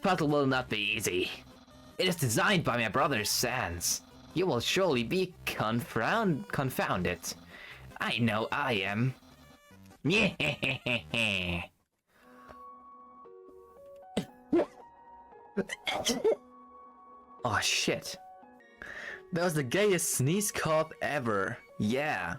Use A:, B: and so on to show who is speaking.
A: puzzle will not be easy. It is designed by my brother Sans. You will surely be confounded. I know I am. Oh shit. That was the gayest sneeze cough ever. Yeah.